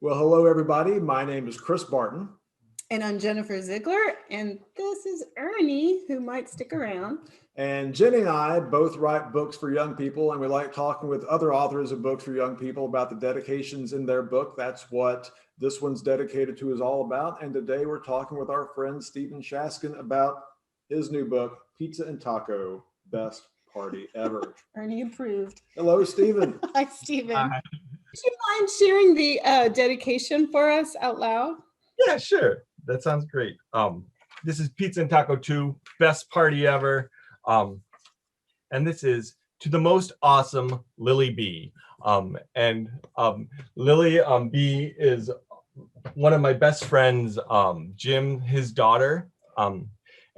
Well, hello, everybody. My name is Chris Barton. And I'm Jennifer Ziegler, and this is Ernie, who might stick around. And Jenny and I both write books for young people, and we like talking with other authors of books for young people about the dedications in their book. That's what this one's dedicated to is all about. And today we're talking with our friend Stephen Shaskan about his new book, Pizza and Taco, Best Party Ever. Ernie approved. Hello, Stephen. Hi, Stephen. Hi. Would you mind sharing the dedication for us out loud? Yeah, sure. That sounds great. This is Pizza and Taco 2, best party ever. And this is to the most awesome Lily B. Lily B is one of my best friends, Jim, his daughter.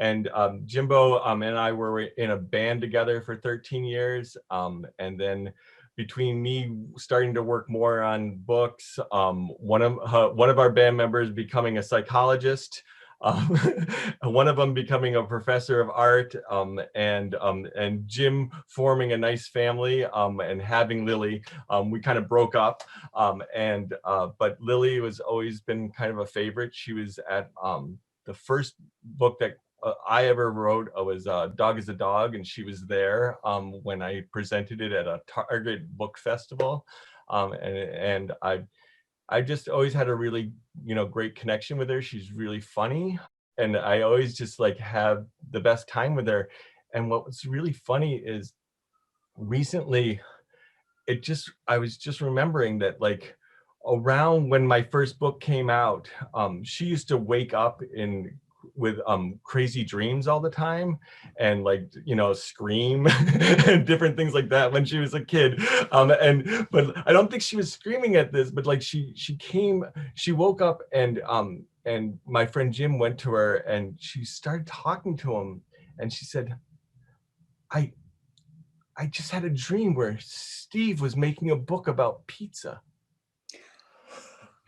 Jimbo and I were in a band together for 13 years. And then between me starting to work more on books, one of our band members becoming a psychologist, one of them becoming a professor of art, and Jim forming a nice family, and having Lily, we kind of broke up. But Lily was always been kind of a favorite. She was at the first book that I ever wrote was Dog is a Dog, and she was there when I presented it at a Target book festival. I just always had a really, great connection with her. She's really funny. And I always just like have the best time with her. And what was really funny is recently, I was just remembering that like around when my first book came out, she used to wake up with crazy dreams all the time and like scream and different things like that when she was a kid, but I don't think she was screaming at this, but like she woke up and my friend Jim went to her and she started talking to him and she said, I just had a dream where Steve was making a book about pizza.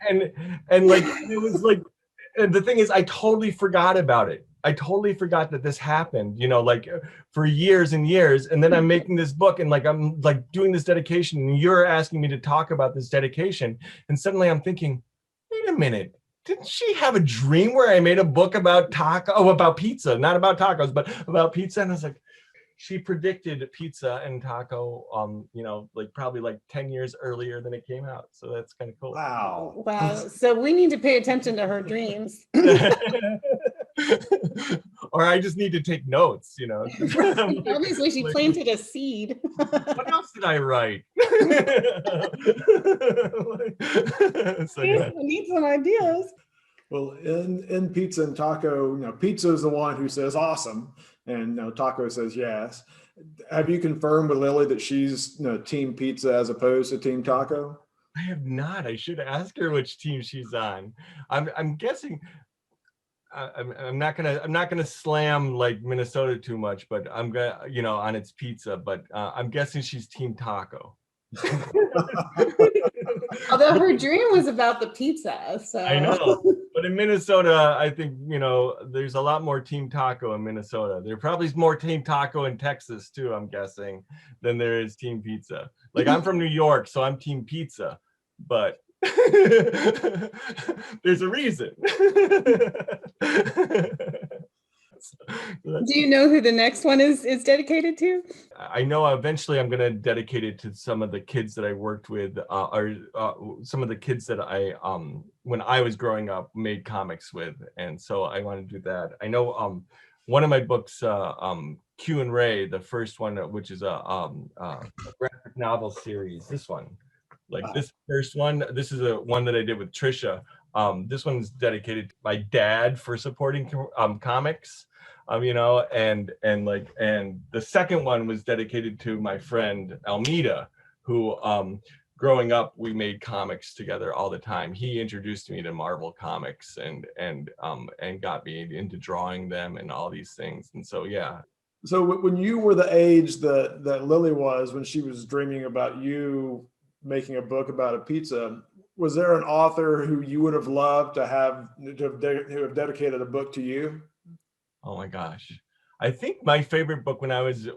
And like it was like, and the thing is, I totally forgot about it. I totally forgot that this happened, like for years and years. And then I'm making this book and like, I'm like doing this dedication and you're asking me to talk about this dedication. And suddenly I'm thinking, wait a minute, didn't she have a dream where I made a book about about pizza, not about tacos, but about pizza? And I was like, she predicted Pizza and Taco, like probably like 10 years earlier than it came out. So that's kind of cool. Wow. So we need to pay attention to her dreams. Or I just need to take notes, Obviously, she planted a seed. What else did I write? So, yeah. We need some ideas. Well, in Pizza and Taco, Pizza is the one who says awesome, and Taco says yes. Have you confirmed with Lily that she's Team Pizza as opposed to Team Taco? I have not. I should ask her which team she's on. I'm guessing. I'm not gonna slam like Minnesota too much, but I'm gonna on its pizza. But I'm guessing she's Team Taco. Although her dream was about the pizza, so I know. But in Minnesota, I think there's a lot more Team Taco in Minnesota. There probably is more Team Taco in Texas too, I'm guessing, than there is Team Pizza. Like I'm from New York, so I'm Team Pizza, but there's a reason. Do you know who the next one is dedicated to? I know eventually I'm going to dedicate it to some of the kids that I worked with, or some of the kids that I, when I was growing up, made comics with. And so I want to do that. I know one of my books, Q and Ray, the first one, which is a graphic novel series, this one. Like this first one, this is a one that I did with Trisha. This one's dedicated to my dad for supporting comics, and the second one was dedicated to my friend Almeida, who growing up we made comics together all the time. He introduced me to Marvel comics and got me into drawing them and all these things. And so yeah. So when you were the age that Lily was when she was dreaming about you making a book about a pizza, was there an author who you would have loved to have dedicated a book to you? Oh my gosh. I think my favorite book when I was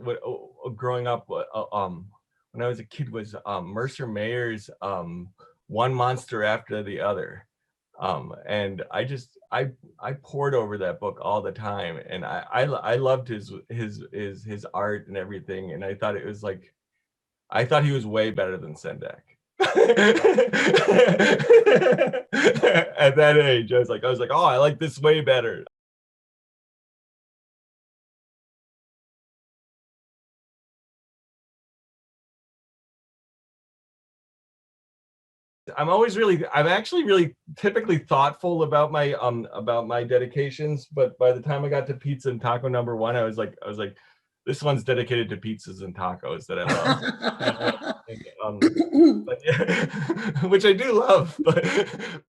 growing up, when I was a kid was Mercer Mayer's one monster after the other. And I poured over that book all the time, and I loved his art and everything, and I thought it was like, I thought he was way better than Sendak. At that age, I was like, oh, I like this way better. I'm actually really typically thoughtful about my dedications, but by the time I got to pizza and taco number one, I was like, this one's dedicated to pizzas and tacos that I love. And, but yeah, which I do love, but